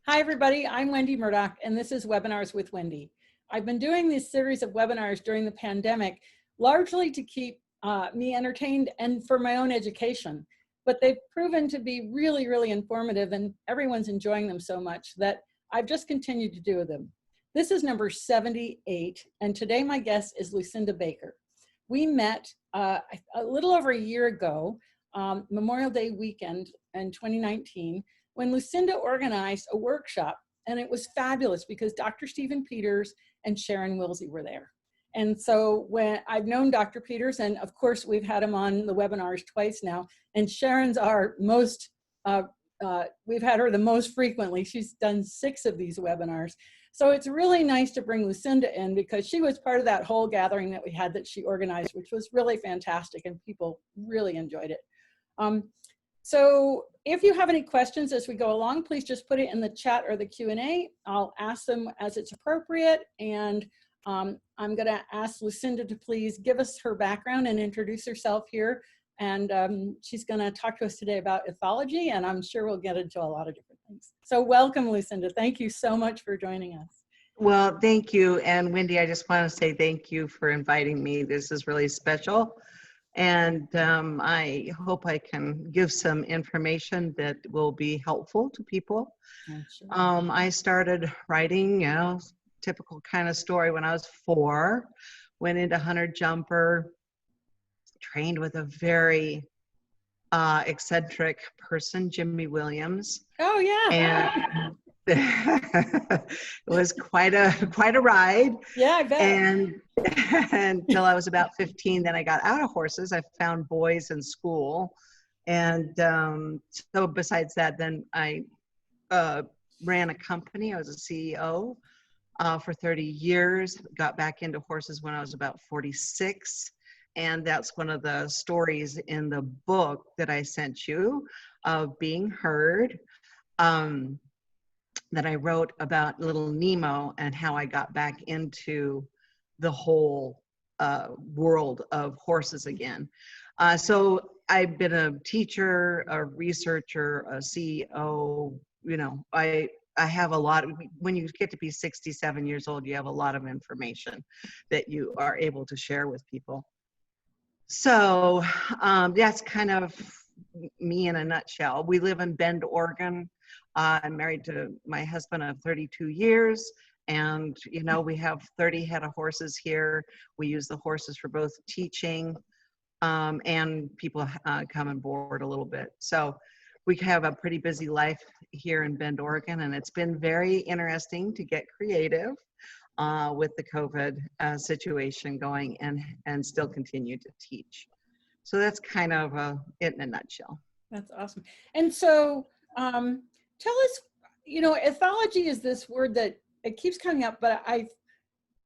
Hi, everybody. I'm Wendy Murdoch, and this is Webinars with Wendy. I've been doing this series of webinars during the pandemic, largely to keep me entertained and for my own education. But they've proven to be really, really informative, and everyone's enjoying them so much that I've just continued to do them. This is number 78, and today my guest is Lucinda Baker. We met a little over a year ago, Memorial Day weekend in 2019, when Lucinda organized a workshop, and it was fabulous because Dr. Stephen Peters and Sharon Wilsie were there. And so when I've known Dr. Peters, and of course we've had him on the webinars twice now, and Sharon's our most, we've had her the most frequently. She's done 6 of these webinars. So it's really nice to bring Lucinda in because she was part of that whole gathering that we had that she organized, which was really fantastic and people really enjoyed it. So if you have any questions as we go along, please just put it in the chat or the Q&A. I'll ask them as it's appropriate. And I'm going to ask Lucinda to please give us her background and introduce herself here. And she's going to talk to us today about ethology, and I'm sure we'll get into a lot of different things. So welcome, Lucinda. Thank you so much for joining us. Well, thank you. And Wendy, I just want to say thank you for inviting me. This is really special. And I hope I can give some information that will be helpful to people. Sure. I started writing, typical kind of story when I was 4, went into hunter jumper, trained with a very eccentric person, Jimmy Williams. Oh yeah. And it was quite a ride. Yeah, I bet. And until I was about 15, then I got out of horses. I found boys in school. And so besides that, then I ran a company. I was a CEO for 30 years, got back into horses when I was about 46. And that's one of the stories in the book that I sent you of Being Heard. That I wrote about little Nemo and how I got back into the whole world of horses again. So I've been a teacher, a researcher, a CEO. I have a lot. When you get to be 67 years old, you have a lot of information that you are able to share with people. So that's kind of me in a nutshell. We live in Bend, Oregon. I'm married to my husband of 32 years, and we have 30 head of horses here. We use the horses for both teaching and people come on board a little bit. So we have a pretty busy life here in Bend, Oregon, and it's been very interesting to get creative with the COVID situation going and still continue to teach. So that's kind of it in a nutshell. That's awesome. And so tell us, ethology is this word that it keeps coming up, but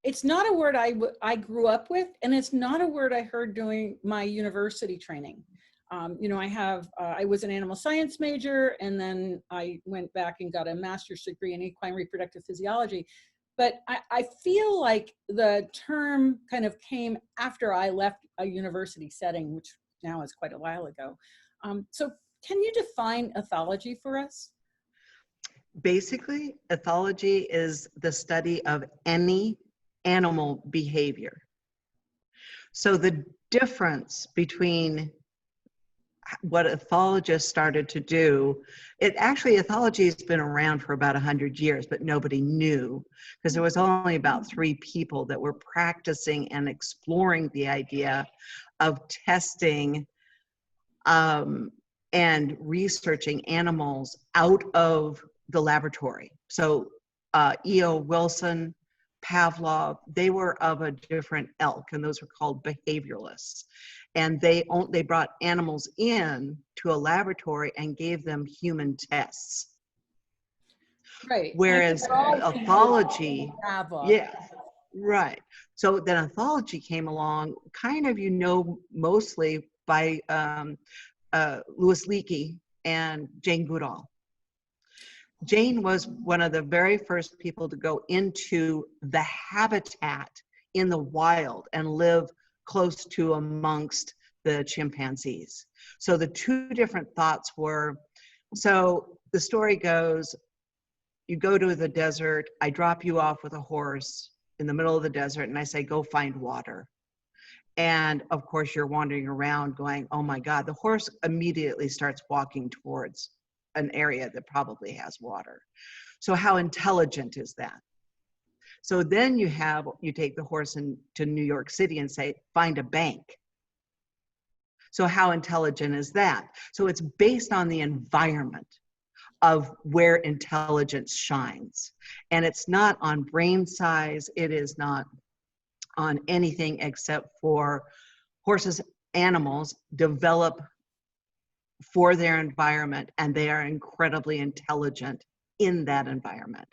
it's not a word I grew up with, and it's not a word I heard during my university training. I was an animal science major, and then I went back and got a master's degree in equine reproductive physiology. But I feel like the term kind of came after I left a university setting, which now is quite a while ago. So can you define ethology for us? Basically, ethology is the study of any animal behavior. So the difference between what ethologists started to do, ethology has been around for about 100 years, but nobody knew because there was only about 3 people that were practicing and exploring the idea of testing and researching animals out of the laboratory. So E.O. Wilson, Pavlov, they were of a different ilk, and those were called behavioralists. And they brought animals in to a laboratory and gave them human tests. Right. Whereas ethology, yeah, right. So then ethology came along, kind of, mostly by Louis Leakey and Jane Goodall. Jane was one of the very first people to go into the habitat in the wild and live close to amongst the chimpanzees. So the 2 different thoughts were, so the story goes, you go to the desert, I drop you off with a horse in the middle of the desert, and I say, go find water. And of course, you're wandering around going, oh my God, the horse immediately starts walking towards an area that probably has water. So how intelligent is that? So then you take the horse to New York City and say, find a bank. So how intelligent is that? So it's based on the environment of where intelligence shines. And it's not on brain size. It is not on anything except for horses. Animals develop for their environment, and they are incredibly intelligent in that environment.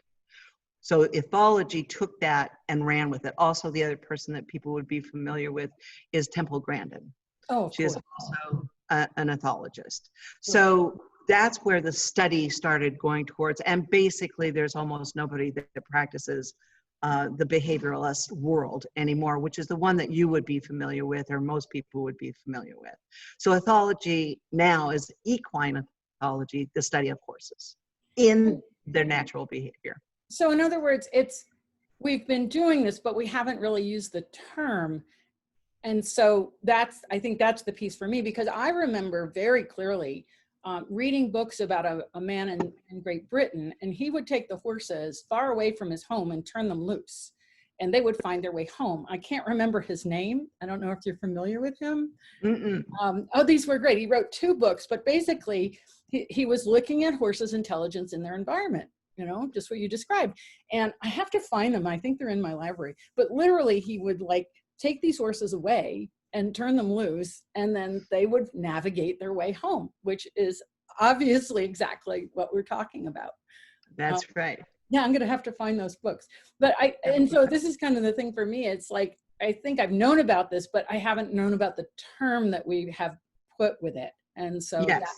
So ethology took that and ran with it. Also, the other person that people would be familiar with is Temple Grandin. Oh, she is also an ethologist. So that's where the study started going towards. And basically, there's almost nobody that practices the behavioralist world anymore, which is the one that you would be familiar with, or most people would be familiar with. So ethology now is equine ethology, the study of horses in their natural behavior. So in other words, we've been doing this, but we haven't really used the term. And so I think that's the piece for me, because I remember very clearly reading books about a man in Great Britain, and he would take the horses far away from his home and turn them loose, and they would find their way home. I can't remember his name. I don't know if you're familiar with him. Oh, these were great. He wrote 2 books, but basically he was looking at horses' intelligence in their environment, just what you described. And I have to find them. I think they're in my library. But literally he would take these horses away and turn them loose, and then they would navigate their way home, which is obviously exactly what we're talking about. That's right. Yeah, I'm going to have to find those books. But and so this is kind of the thing for me. It's like, I think I've known about this, but I haven't known about the term that we have put with it. And so yes.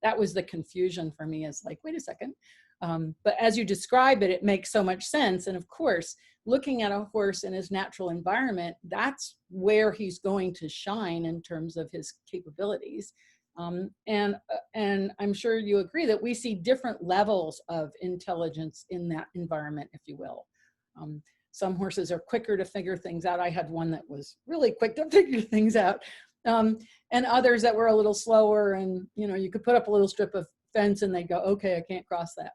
that was the confusion for me, is like, wait a second. But as you describe it, it makes so much sense. And of course, looking at a horse in his natural environment, that's where he's going to shine in terms of his capabilities. And I'm sure you agree that we see different levels of intelligence in that environment, if you will. Some horses are quicker to figure things out. I had one that was really quick to figure things out. And others that were a little slower, and you could put up a little strip of fence and they go, okay, I can't cross that.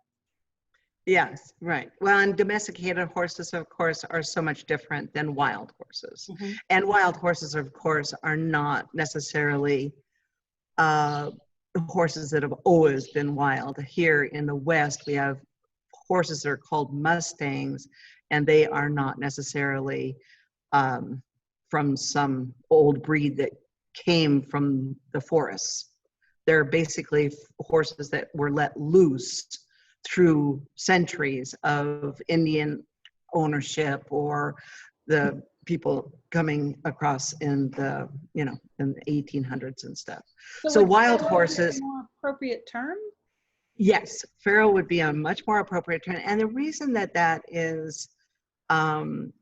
Yes, right. Well, and domesticated horses, of course, are so much different than wild horses. Mm-hmm. And wild horses, of course, are not necessarily horses that have always been wild. Here in the West, we have horses that are called Mustangs, and they are not necessarily from some old breed that came from the forests. They're basically horses that were let loose through centuries of Indian ownership, or the people coming across in the, in the 1800s and stuff. So wild horses. A more appropriate term? Yes, feral would be a much more appropriate term. And the reason that is, the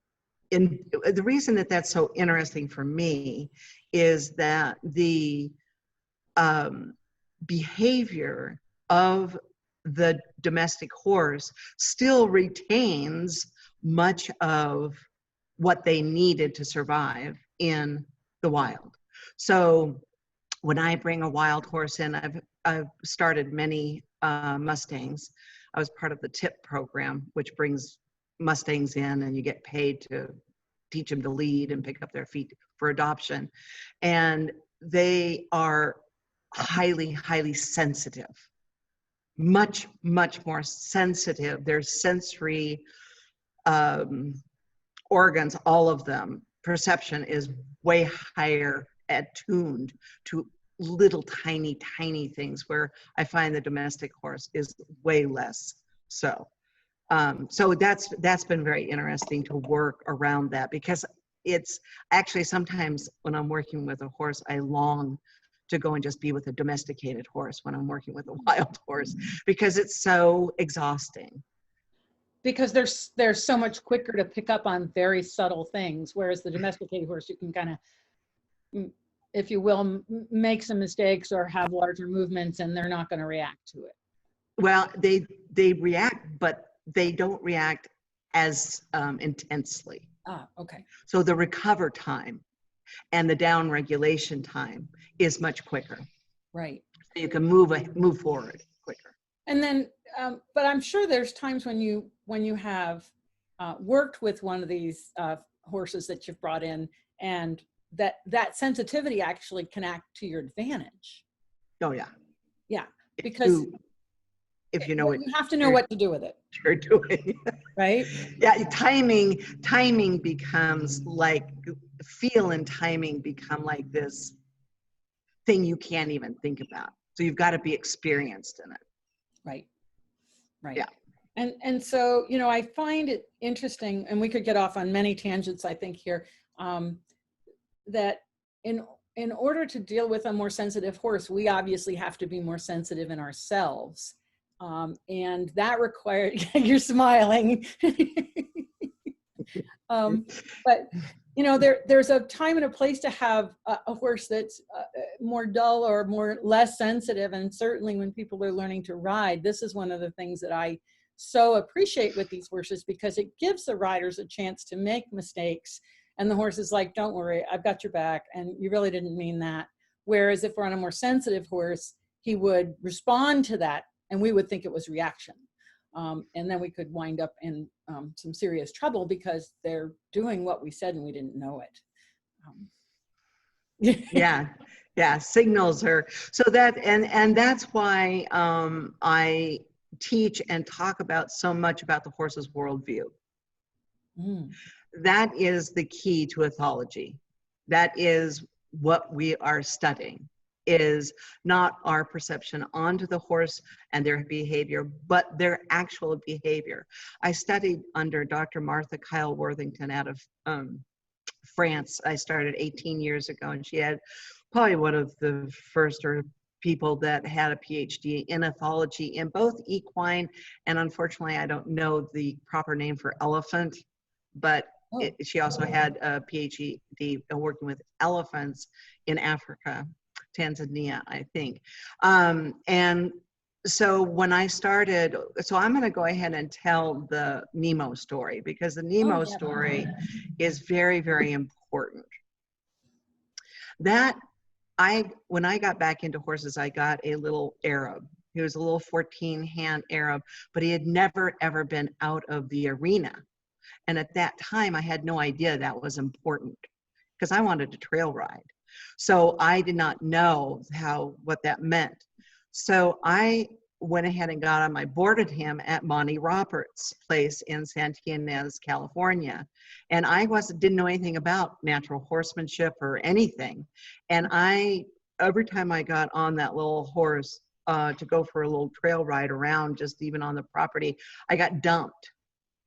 reason that that's so interesting for me is that the behavior of the domestic horse still retains much of what they needed to survive in the wild. So when I bring a wild horse in, I've started many Mustangs. I was part of the TIP program, which brings Mustangs in, and you get paid to teach them to lead and pick up their feet for adoption. And they are highly, highly sensitive. Much, much more sensitive. Their sensory organs, all of them, perception is way higher attuned to little tiny, tiny things, where I find the domestic horse is way less so. So that's been very interesting to work around that, because it's actually sometimes when I'm working with a horse, I long to go and just be with a domesticated horse when I'm working with a wild horse, because it's so exhausting. Because they're so much quicker to pick up on very subtle things, whereas the domesticated horse, you can kind of, if you will, make some mistakes or have larger movements, and they're not going to react to it. Well, they react, but they don't react as intensely. Ah, okay. So the recover time and the down regulation time is much quicker. Right. So you can move forward quicker. And then, but I'm sure there's times when you have worked with one of these horses that you've brought in, and that sensitivity actually can act to your advantage. Oh yeah. Yeah, because if you know what you have to know what to do with it. You're doing. Right? Yeah, timing becomes like, feel and timing become like this thing you can't even think about. So you've got to be experienced in it. Right. Right. Yeah. And so, you know, I find it interesting, and we could get off on many tangents, I think, here, that in order to deal with a more sensitive horse, we obviously have to be more sensitive in ourselves. And that required, you're smiling. But, you know, there's a time and a place to have a horse that's more dull or less sensitive. And certainly when people are learning to ride, this is one of the things that I so appreciate with these horses, because it gives the riders a chance to make mistakes. And the horse is like, don't worry, I've got your back. And you really didn't mean that. Whereas if we're on a more sensitive horse, he would respond to that and we would think it was reaction. And then we could wind up in some serious trouble because they're doing what we said and we didn't know it. Yeah, signals are, so that, and that's why I teach and talk about so much about the horse's worldview. That is the key to ethology. That is what we are studying, is not our perception onto the horse and their behavior, but their actual behavior. I studied under Dr. Martha Kyle Worthington out of France. I started 18 years ago, and she had probably one of the first people that had a PhD in ethology in both equine, and unfortunately I don't know the proper name for elephant, but she also had a PhD working with elephants in Africa, Tanzania, I think. And so when I started, so I'm going to go ahead and tell the Nemo story, because the Nemo story is very, very important. When I got back into horses, I got a little Arab. He was a little 14-hand Arab, but he had never, ever been out of the arena. And at that time, I had no idea that was important, because I wanted to trail ride. So I did not know what that meant. So I went ahead and I boarded him at Monty Roberts' place in Santa Ynez, California. And I didn't know anything about natural horsemanship or anything. And every time I got on that little horse to go for a little trail ride around, just even on the property, I got dumped.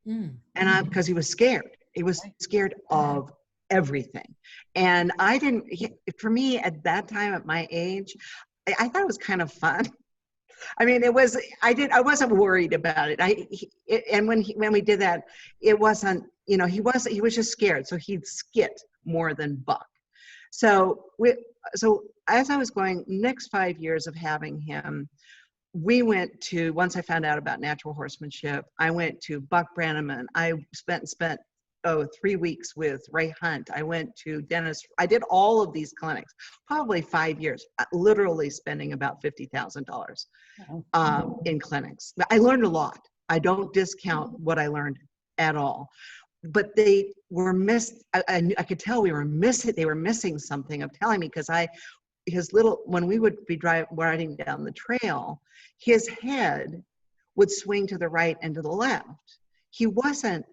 And because he was scared. He was scared of everything. And for me at that time, at my age, I thought it was kind of fun. I mean, I wasn't worried about it. And when we did that, it wasn't, you know, he was just scared. So he'd skit more than buck. So as I was going, next 5 years of having him, we went to, once I found out about natural horsemanship, I went to Buck Brannaman. I spent 3 weeks with Ray Hunt. I went to Dennis. I did all of these clinics, probably 5 years, literally spending about $50,000 in clinics. I learned a lot. I don't discount what I learned at all. But they were I could tell they were missing something of telling me, because when we would be riding down the trail, his head would swing to the right and to the left. He wasn't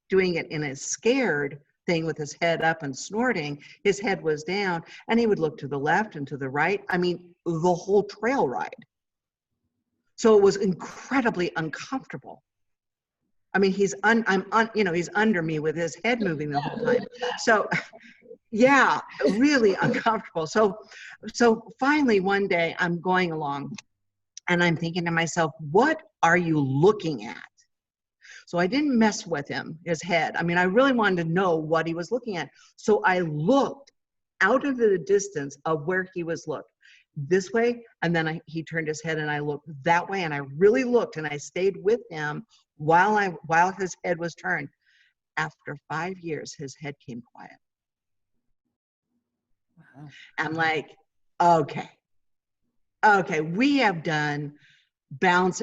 doing it in a scared thing with his head up and snorting. His head was down, and he would look to the left and to the right. I mean, the whole trail ride. So it was incredibly uncomfortable. I mean, he's under me with his head moving the whole time. So yeah, really uncomfortable. So finally one day I'm going along and I'm thinking to myself, what are you looking at? So I didn't mess with his head. I mean, I really wanted to know what he was looking at. So I looked out into the distance of where he was this way. And then he turned his head and I looked that way, and I really looked, and I stayed with him while his head was turned. After 5 years, his head came quiet. Wow. I'm like, okay, we have done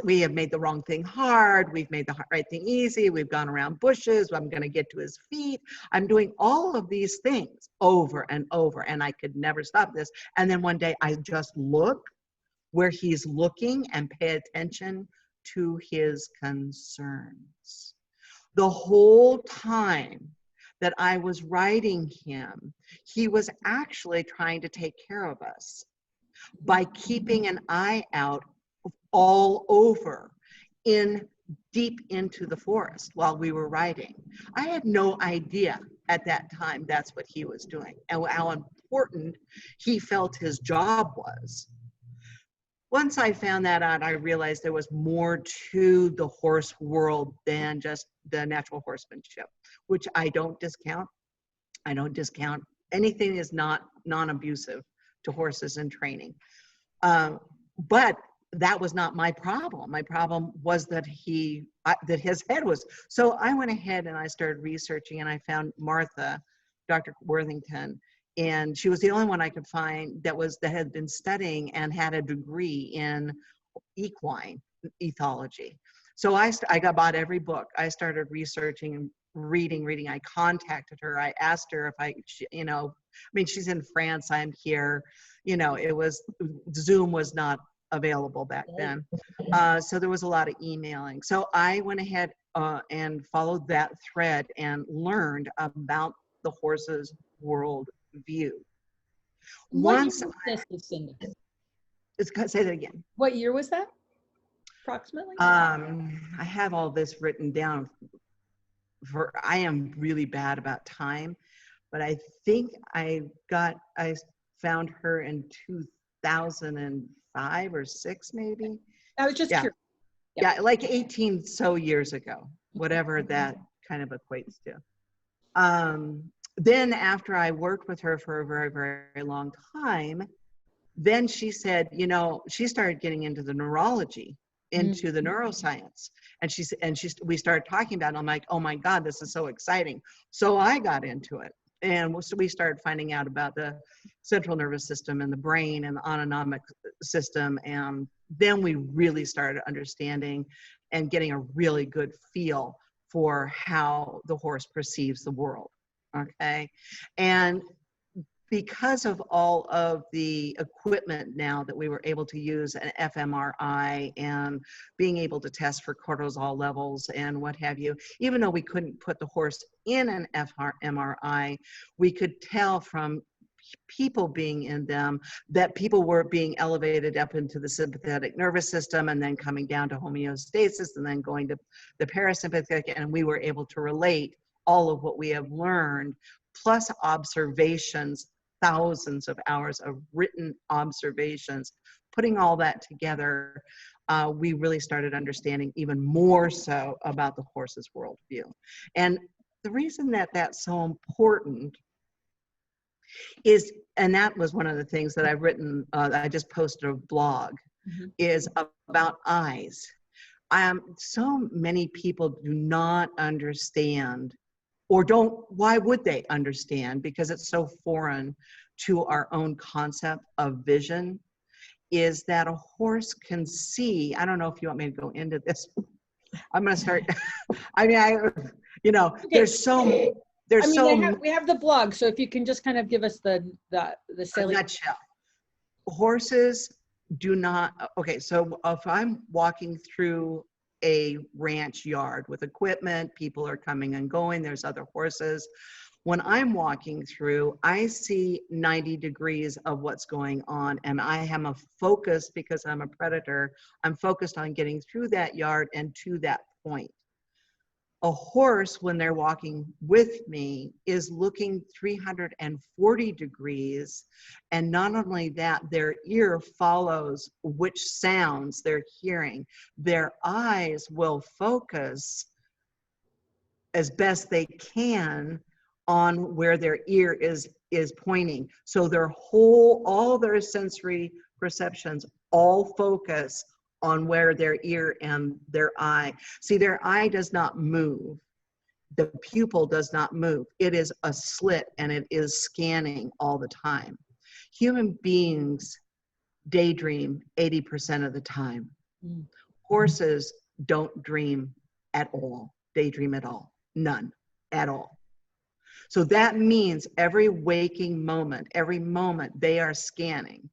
we have made the wrong thing hard. We've made the right thing easy. We've gone around bushes. I'm going to get to his feet. I'm doing all of these things over and over, and I could never stop this. And then one day I just look where he's looking and pay attention to his concerns. The whole time that I was riding him, he was actually trying to take care of us by keeping an eye out all over deep into the forest while we were riding. I had no idea at that time that's what he was doing and how important he felt his job was. Once I found that out, I realized there was more to the horse world than just the natural horsemanship, which I don't discount. I don't discount. Anything is not non-abusive to horses and training. But that was not my problem. My problem was that that his head was. So I went ahead and I started researching, and I found Martha, Dr. Worthington, and she was the only one I could find that had been studying and had a degree in equine ethology. So I bought every book. I started researching and reading. I contacted her. I asked her if she's in France, I'm here. Zoom was not available back then. So there was a lot of emailing. So I went ahead and followed that thread and learned about the horse's world view. What year was this, Lucinda? Say that again. What year was that, approximately? I have all this written down. I am really bad about time, but I think I found her in 2005 or 6 maybe. I was just curious. Yeah, like 18 so years ago, whatever that kind of equates to. Then after I worked with her for a very, very long time, then she said, she started getting into the neurology, into the neuroscience. And we started talking about it. I'm like, oh my God, this is so exciting. So I got into it. And so we started finding out about the central nervous system and the brain and the autonomic system. And then we really started understanding and getting a really good feel for how the horse perceives the world. Okay. And because of all of the equipment now that we were able to use, an fMRI and being able to test for cortisol levels and what have you, even though we couldn't put the horse in an fMRI, we could tell from people being in them that people were being elevated up into the sympathetic nervous system and then coming down to homeostasis and then going to the parasympathetic, and we were able to relate all of what we have learned plus observations, thousands of hours of written observations. Putting all that together, we really started understanding even more so about the horse's worldview. And the reason that that's so important is, and that was one of the things that I've written, I just posted a blog, is about eyes. So many people do not understand, or why would they understand? Because it's so foreign to our own concept of vision, is that a horse can see. I don't know if you want me to go into this. I'm going to start. We have the blog, so if you can just kind of give us the salient. Nutshell. Horses do not, okay, so if I'm walking through a ranch yard with equipment, people are coming and going, there's other horses. When I'm walking through, I see 90 degrees of what's going on, and I am a focus, because I'm a predator, I'm focused on getting through that yard and to that point. A horse, when they're walking with me, is looking 340 degrees. And not only that, their ear follows which sounds they're hearing. Their eyes will focus as best they can on where their ear is pointing. So all their sensory perceptions all focus on where their ear and their eye. See, their eye does not move. The pupil does not move. It is a slit and it is scanning all the time. Human beings daydream 80% of the time. Horses don't dream at all, daydream at all, none at all. So that means every waking moment, every moment they are scanning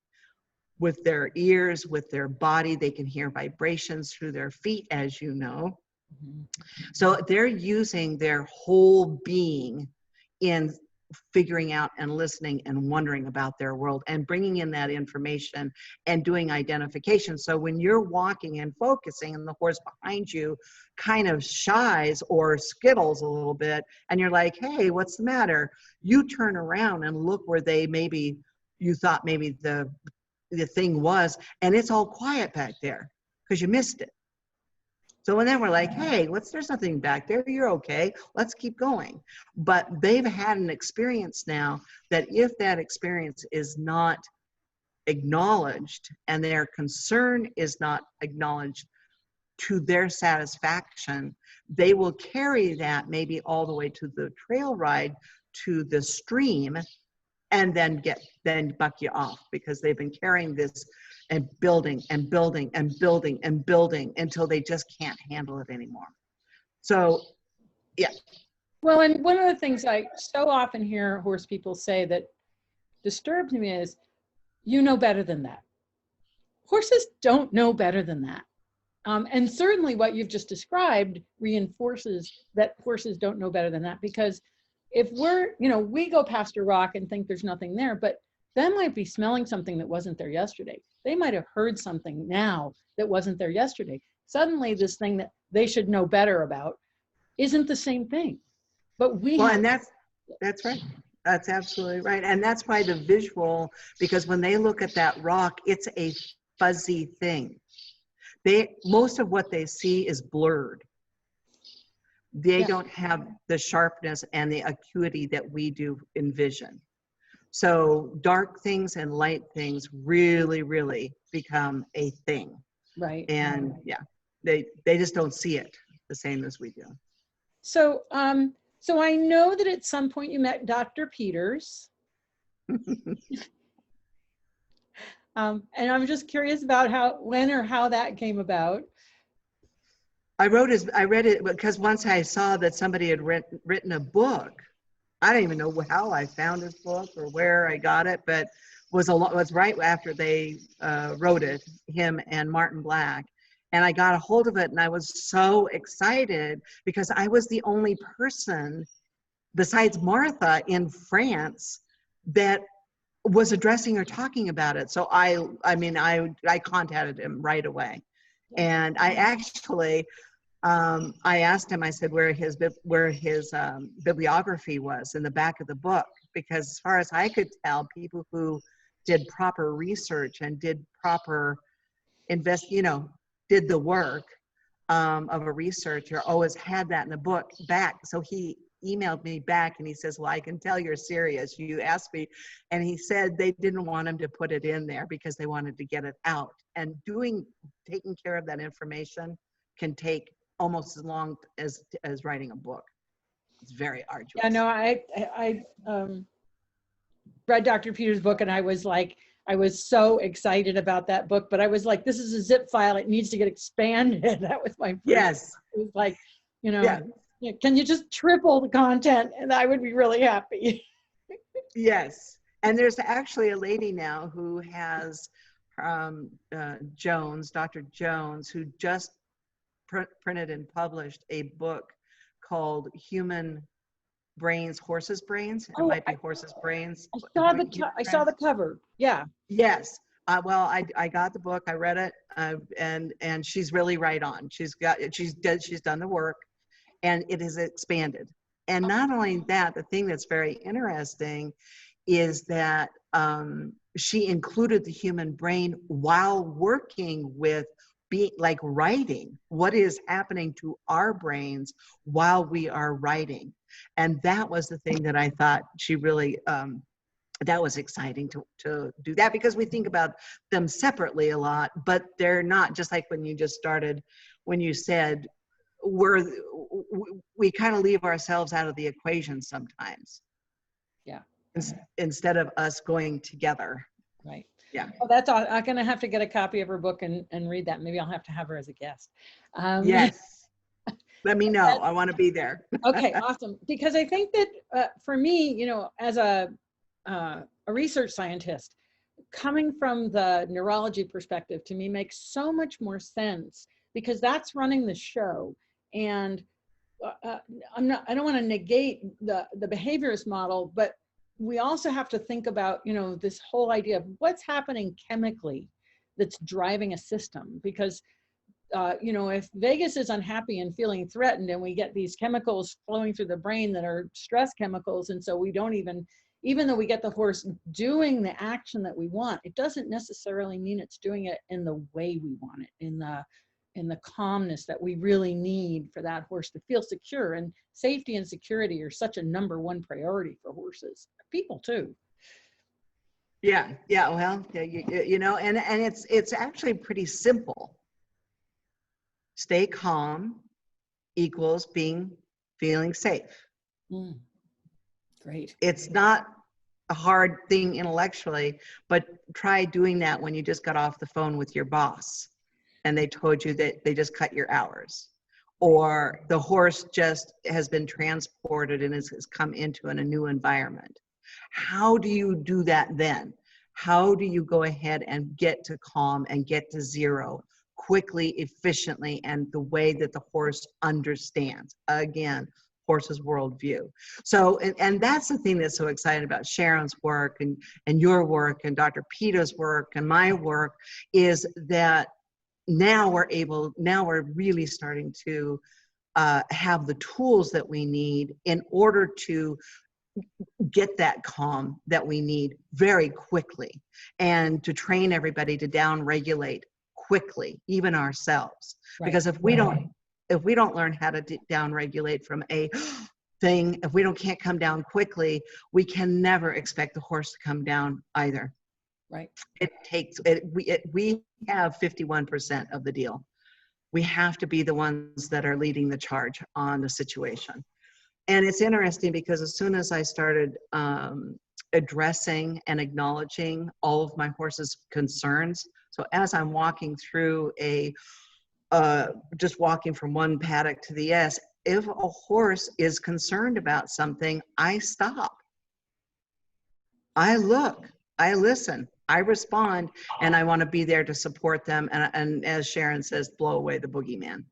with their ears, with their body. They can hear vibrations through their feet, as you know. So they're using their whole being in figuring out and listening and wondering about their world and bringing in that information and doing identification. So when you're walking and focusing and the horse behind you kind of shies or skittles a little bit and you're like, hey, what's the matter? You turn around and look where they maybe, you thought maybe the thing was, and it's all quiet back there because you missed it. So and then we're like, hey, there's nothing back there. You're okay. Let's keep going. But they've had an experience now that if that experience is not acknowledged and their concern is not acknowledged to their satisfaction, they will carry that maybe all the way to the trail ride, to the stream, and then buck you off because they've been carrying this and building and building and building and building until they just can't handle it anymore. So, yeah. Well, and one of the things I so often hear horse people say that disturbs me is, you know better than that. Horses don't know better than that. And certainly what you've just described reinforces that horses don't know better than that, because if we go past a rock and think there's nothing there, but they might be smelling something that wasn't there yesterday. They might have heard something now that wasn't there yesterday. Suddenly this thing that they should know better about isn't the same thing. But and that's right. That's absolutely right. And that's why the visual, because when they look at that rock, it's a fuzzy thing. Most of what they see is blurred. They don't have the sharpness and the acuity that we do in vision. So dark things and light things really, really become a thing. Right. And they just don't see it the same as we do. So, so I know that at some point you met Dr. Peters. And I'm just curious about when or how that came about. I read it because once I saw that somebody had written a book. I don't even know how I found his book or where I got it, but was right after they wrote it, him and Martin Black. And I got a hold of it and I was so excited because I was the only person besides Martha in France that was addressing or talking about it. So I contacted him right away. And I actually, I asked him, I said where his bibliography was in the back of the book, because as far as I could tell, people who did proper research and did proper did the work of a researcher always had that in the book back. So he emailed me back and he says, well, I can tell you're serious. You asked me. And he said they didn't want him to put it in there because they wanted to get it out. And taking care of that information can take almost as long as writing a book. It's very arduous. Yeah, no, I read Dr. Peters' book and I was so excited about that book, but I was like, this is a zip file. It needs to get expanded. That was my first. Yes. It was like, can you just triple the content and I would be really happy. Yes. And there's actually a lady now who has Dr. Jones, who just printed and published a book called Human Brains, Horses' Brains. It might be Horses' Brains. I saw the cover. Yeah. Yes. Well, I got the book. I read it, and she's really right on. She's done the work, and it is expanded. And not only that, the thing that's very interesting is that she included the human brain while working with writing what is happening to our brains while we are writing. And that was the thing that I thought she really that was exciting to do that, because we think about them separately a lot, but they're not. Just like when you just started, when you said we kind of leave ourselves out of the equation sometimes. Yeah. Instead of us going together. Right. Yeah. Oh, that's all. I'm going to have to get a copy of her book and read that. Maybe I'll have to have her as a guest. Yes. Let me know. I want to be there. Okay, awesome. Because I think that for me, you know, as a research scientist, coming from the neurology perspective to me makes so much more sense, because that's running the show. And I don't want to negate the behaviorist model, but we also have to think about, you know, this whole idea of what's happening chemically that's driving a system. Because you know, if vagus is unhappy and feeling threatened, and we get these chemicals flowing through the brain that are stress chemicals, and so we don't even though we get the horse doing the action that we want, it doesn't necessarily mean it's doing it in the way we want it, in the calmness that we really need for that horse to feel secure. And safety and security are such a #1 priority for horses, people too. Yeah. Well, yeah, you know, and it's actually pretty simple. Stay calm equals feeling safe. Great. It's not a hard thing intellectually, but try doing that when you just got off the phone with your boss and they told you that they just cut your hours, or the horse just has been transported and has come into a new environment. How do you do that then? How do you go ahead and get to calm and get to zero quickly, efficiently, and the way that the horse understands? Again, horse's worldview. So, and that's the thing that's so exciting about Sharon's work and your work and Dr. Peta's work and my work, is that now we're really starting to have the tools that we need in order to get that calm that we need very quickly, and to train everybody to down regulate quickly, even ourselves. Right. Because if we don't learn how to down regulate from a thing, if we can't come down quickly, we can never expect the horse to come down either. Right. It takes it. We have 51% of the deal. We have to be the ones that are leading the charge on the situation. And it's interesting because as soon as I started addressing and acknowledging all of my horse's concerns, so as I'm walking through just walking from one paddock to the S, if a horse is concerned about something, I stop. I look, I listen, I respond, and I want to be there to support them. And as Sharon says, blow away the boogeyman.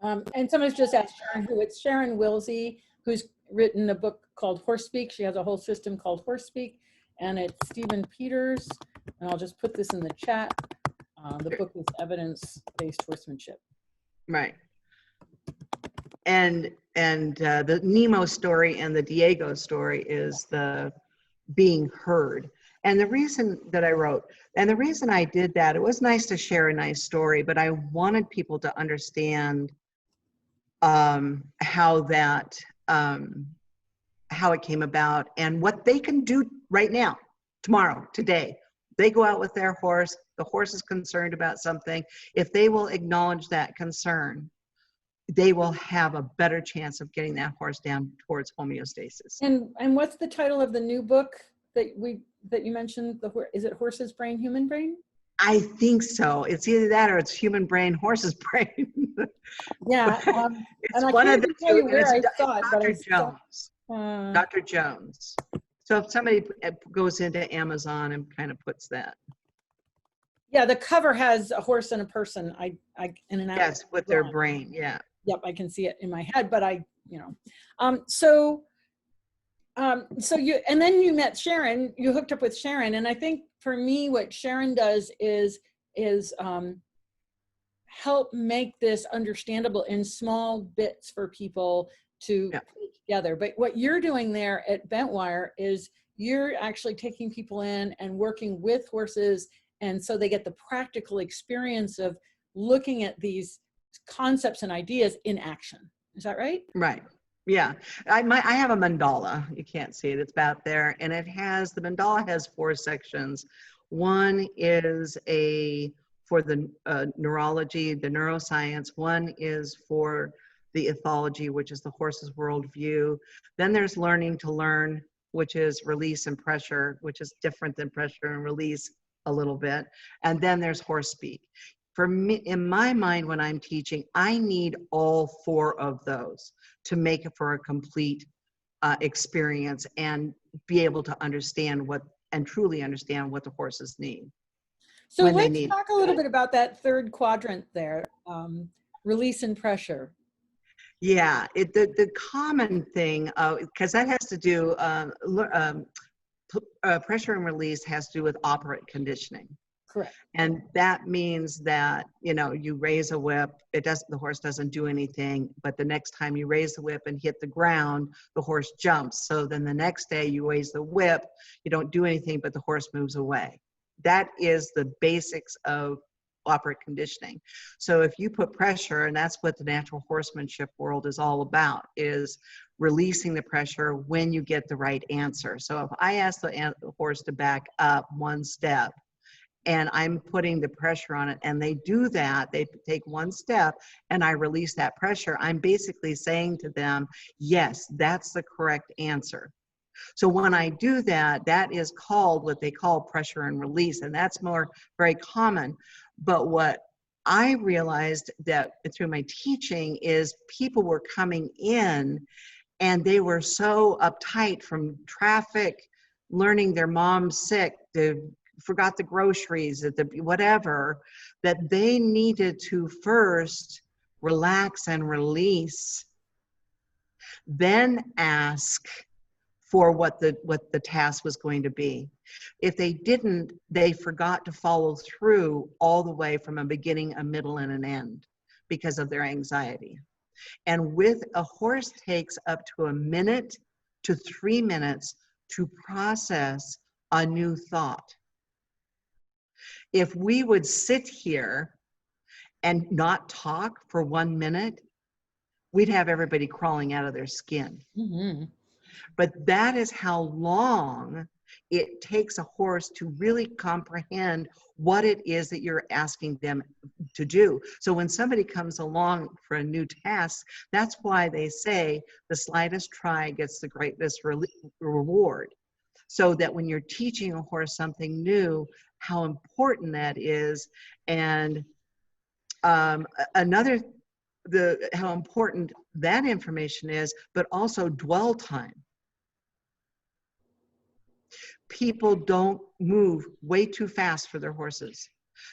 And someone's just asked Sharon who. It's Sharon Wilsie, who's written a book called Horse Speak. She has a whole system called Horse Speak, and it's Stephen Peters. And I'll just put this in the chat. The book is Evidence-Based Horsemanship. Right. And the Nemo story and the Diego story is the being heard. And the reason that I wrote, and the reason I did that, it was nice to share a nice story, but I wanted people to understand how it came about and what they can do right now, tomorrow, today. They go out with their horse, the horse is concerned about something. If they will acknowledge that concern, they will have a better chance of getting that horse down towards homeostasis. And what's the title of the new book that you mentioned? Is it Horse's Brain, Human Brain? I think so. It's either that or it's Human Brain, Horse's Brain. Yeah. It's one of the two. Where I saw it, Dr. Jones. Dr. Jones. So if somebody goes into Amazon and kind of puts that. Yeah, the cover has a horse and a person. In and out. Yes, with their brain. Yeah. Yep, I can see it in my head, but so you, and then you met Sharon, you hooked up with Sharon. And I think for me, what Sharon does is help make this understandable in small bits for people to put together. But what you're doing there at Bentwire is you're actually taking people in and working with horses. And so they get the practical experience of looking at these concepts and ideas in action. Is that right? Right. Yeah, I have a mandala. You can't see it. It's about there, and the mandala has 4 sections. One is for the neurology, the neuroscience. One is for the ethology, which is the horse's worldview. Then there's learning to learn, which is release and pressure, which is different than pressure and release a little bit. And then there's horse speak. For me, in my mind, when I'm teaching, I need all 4 of those to make it for a complete experience and be able to understand and truly understand what the horses need. So when they let's need talk a little bit about that third quadrant there, release and pressure. Yeah, the common thing, because that has to do, pressure and release has to do with operant conditioning. Correct. And that means that, you raise a whip, the horse doesn't do anything, but the next time you raise the whip and hit the ground, the horse jumps. So then the next day you raise the whip, you don't do anything, but the horse moves away. That is the basics of operant conditioning. So if you put pressure, and that's what the natural horsemanship world is all about, is releasing the pressure when you get the right answer. So if I ask the horse to back up 1 step, and I'm putting the pressure on it, and they do that, they take 1 step, and I release that pressure, I'm basically saying to them, yes, that's the correct answer. So when I do that, that is called what they call pressure and release, and that's very common. But what I realized that through my teaching is people were coming in and they were so uptight from traffic, learning their mom's sick, they forgot the groceries, whatever, that they needed to first relax and release, then ask for what the task was going to be. If they didn't, they forgot to follow through all the way from a beginning, a middle, and an end because of their anxiety. And with a horse takes up to 1 minute to 3 minutes to process a new thought. If we would sit here and not talk for 1 minute, we'd have everybody crawling out of their skin. Mm-hmm. But that is how long it takes a horse to really comprehend what it is that you're asking them to do. So when somebody comes along for a new task, that's why they say the slightest try gets the greatest reward. So that when you're teaching a horse something new, how important that is. And how important that information is, but also dwell time. People don't move way too fast for their horses.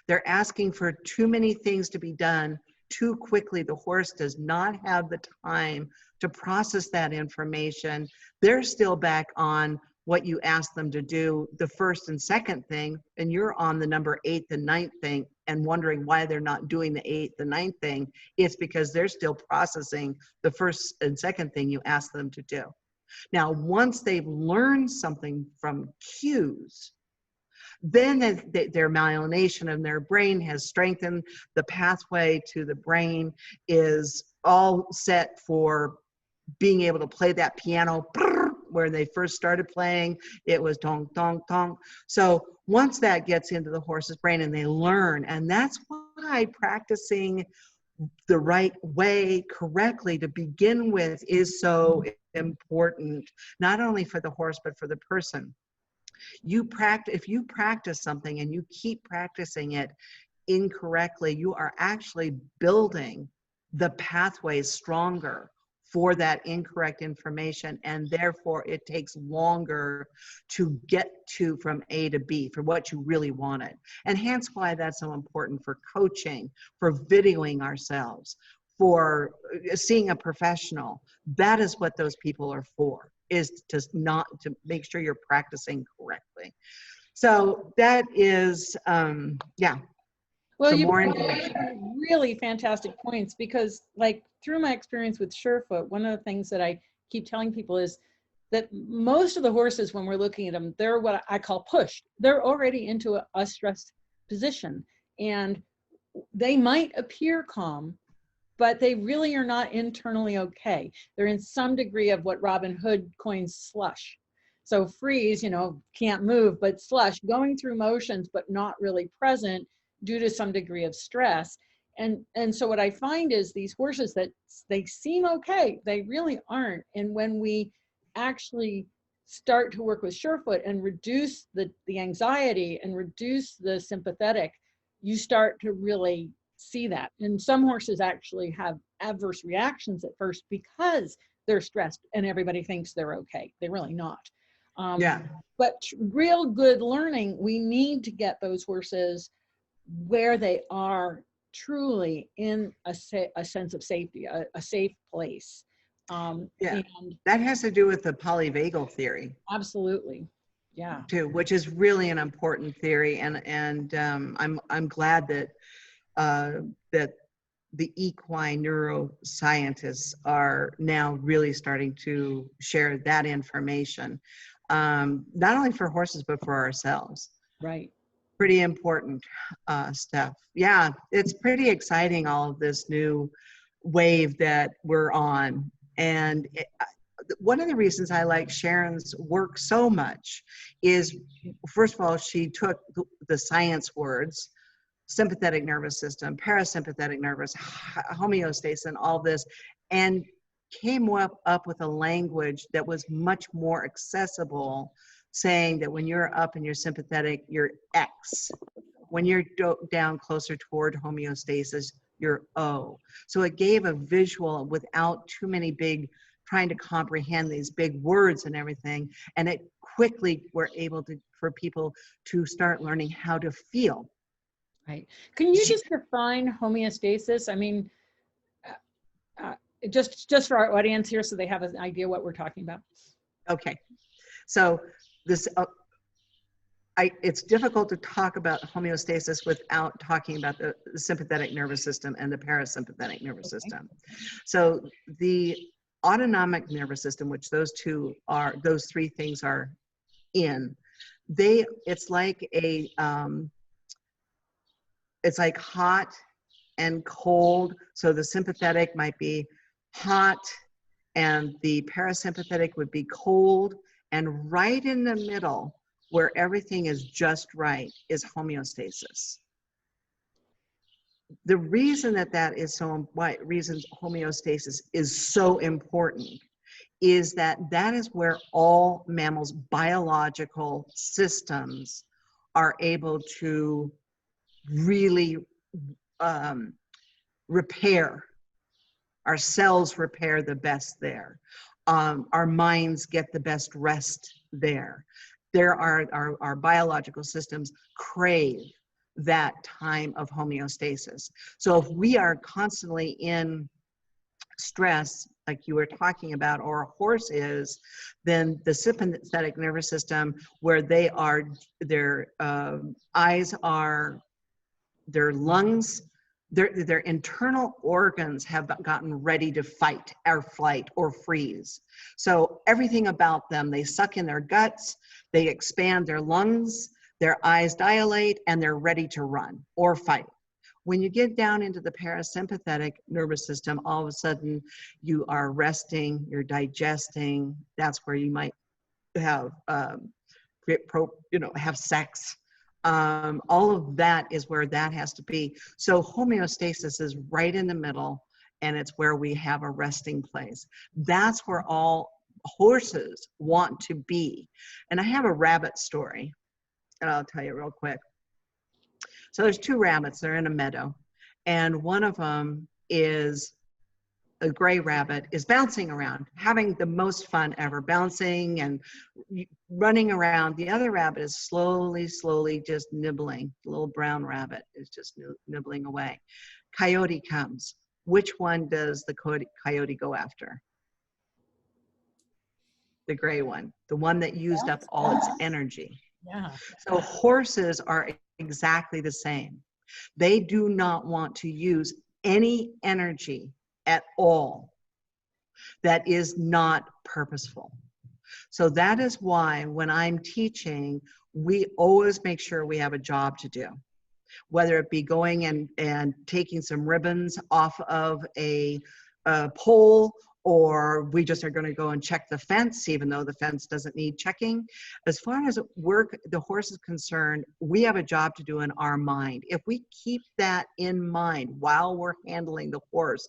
They're asking for too many things to be done too quickly. The horse does not have the time to process that information. They're still back on what you asked them to do, the first and second thing, and you're on the number 8th and 9th thing and wondering why they're not doing the 8th and 9th thing. It's because they're still processing the first and second thing you asked them to do. Now, once they've learned something from cues, then their myelination of their brain has strengthened. The pathway to the brain is all set for being able to play that piano. Where they first started playing, it was dong, dong, dong. So once that gets into the horse's brain and they learn, and that's why practicing the right way correctly to begin with is so important, not only for the horse, but for the person. If you practice something and you keep practicing it incorrectly, you are actually building the pathways stronger for that incorrect information, and therefore it takes longer to get to from A to B for what you really wanted. And hence why that's so important for coaching, for videoing ourselves, for seeing a professional. That is what those people are for, is to make sure you're practicing correctly. So that is, yeah. Well, so you more brought information. up really fantastic points, because like through my experience with Surefoot, one of the things that I keep telling people is that most of the horses, when we're looking at them, they're what I call pushed. They're already into a stressed position, and they might appear calm, but they really are not internally okay. They're in some degree of what Robin Hood coins slush. So freeze, you know, can't move, but slush, going through motions, but not really present due to some degree of stress. And so what I find is these horses that they seem okay, they really aren't. And when we actually start to work with Surefoot and reduce the anxiety and reduce the sympathetic, you start to really see that. And some horses actually have adverse reactions at first because they're stressed and everybody thinks they're okay. They're really not. Yeah. But real good learning, we need to get those horses where they are truly in a sense of safety, a safe place. Yeah. And That has to do with the Polyvagal Theory. absolutely. Yeah. Too, which is really an important theory, and I'm glad that that the equine neuroscientists are now really starting to share that information, not only for horses but for ourselves. Right. Pretty important stuff. Yeah, it's pretty exciting, all of this new wave that we're on. And one of the reasons I like Sharon's work so much is, first of all, she took the science words, sympathetic nervous system, parasympathetic nervous, homeostasis, and all this, and came up with a language that was much more accessible, saying that when you're up and you're sympathetic, you're X. When you're down closer toward homeostasis, you're O. So it gave a visual without too many big, trying to comprehend these big words and everything. And it quickly were able to, for people to start learning how to feel. Right. Can you just define homeostasis? I mean, just for our audience here, so they have an idea what we're talking about. Okay. So this, it's difficult to talk about homeostasis without talking about the sympathetic nervous system and the parasympathetic nervous system. So the autonomic nervous system, which those three things are in, it's like it's like hot and cold. So the sympathetic might be hot and the parasympathetic would be cold, and right in the middle, where everything is just right, is homeostasis. The reason that is so, why reasons homeostasis is so important is that is where all mammals' biological systems are able to really repair. Our cells repair the best there. Our minds get the best rest there. Our biological systems crave that time of homeostasis. So if we are constantly in stress, like you were talking about, or a horse is, then the sympathetic nervous system, where their eyes are, their lungs, their internal organs have gotten ready to fight or flight or freeze. So everything about them, they suck in their guts, they expand their lungs, their eyes dilate, and they're ready to run or fight. When you get down into the parasympathetic nervous system, all of a sudden you are resting, you're digesting. That's where you might have, have sex. All of that is where that has to be. So homeostasis is right in the middle, and it's where we have a resting place. That's where all horses want to be. And I have a rabbit story, and I'll tell you real quick. So there's two rabbits, they're in a meadow, and one of them is a gray rabbit, is bouncing around, having the most fun ever, bouncing and running around. The other rabbit is slowly just nibbling. The little brown rabbit is just nibbling away. Coyote comes. Which one does the coyote go after? The gray one, the one that used up all its energy. Yeah. So horses are exactly the same. They do not want to use any energy at all that is not purposeful. So that is why when I'm teaching, we always make sure we have a job to do. whether it be going and taking some ribbons off of a pole, or we just are going to go and check the fence, even though the fence doesn't need checking. As far as the horse is concerned, we have a job to do in our mind. If we keep that in mind while we're handling the horse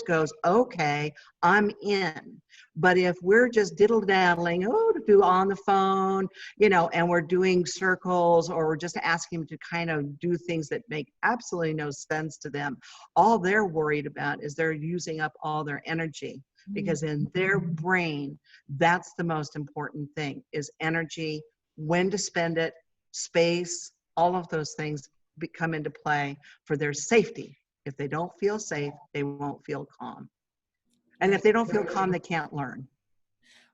goes, okay, I'm in. But if we're just diddle-daddling, to do on the phone, and we're doing circles, or we're just asking them to kind of do things that make absolutely no sense to them, all they're worried about is they're using up all their energy, because in their brain, that's the most important thing, is energy, when to spend it, space, all of those things come into play for their safety. If they don't feel safe, they won't feel calm. And if they don't feel calm, they can't learn.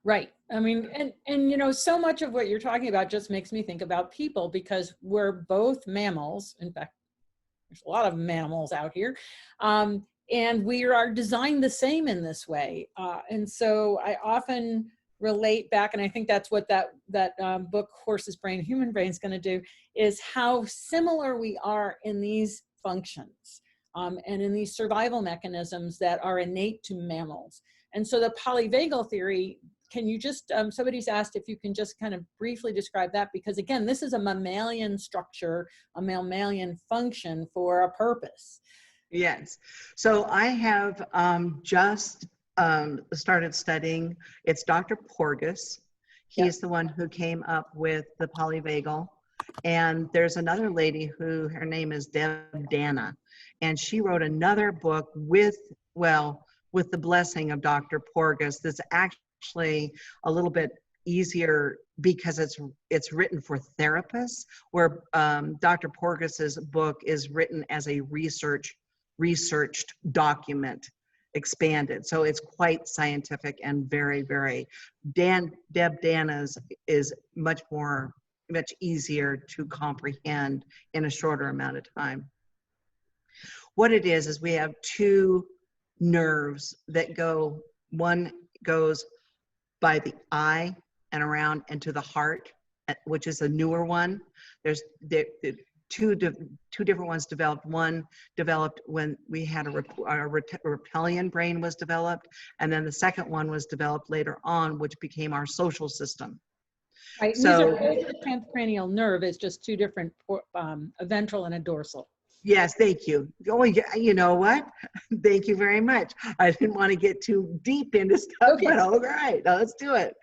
Right. I mean, and so much of what you're talking about just makes me think about people, because we're both mammals. In fact, there's a lot of mammals out here. And we are designed the same in this way. And so I often relate back, and I think that's what that book, Horse's Brain, Human Brain, is going to do, is how similar we are in these functions and in these survival mechanisms that are innate to mammals. And so the polyvagal theory, can you just, somebody's asked if you can just kind of briefly describe that, because again, this is a mammalian structure, a mammalian function for a purpose. Yes. So I have just started studying, it's Dr. Porges. He's the one who came up with the polyvagal. And there's another lady who, her name is Deb Dana, and she wrote another book with the blessing of Dr. Porges that's actually a little bit easier because it's written for therapists, where Dr. Porges's book is written as a researched document, expanded. So it's quite scientific and very, very, Deb Dana's is much easier to comprehend in a shorter amount of time. What it is we have two nerves that go, one goes by the eye and around into the heart, which is a newer one. There's two different ones developed. One developed when we had a reptilian brain was developed, and then the second one was developed later on, which became our social system. Right. So the transcranial nerve is just two different, a ventral and a dorsal. Yes, thank you. Oh, you know what? Thank you very much. I didn't want to get too deep into stuff, but all right, now let's do it.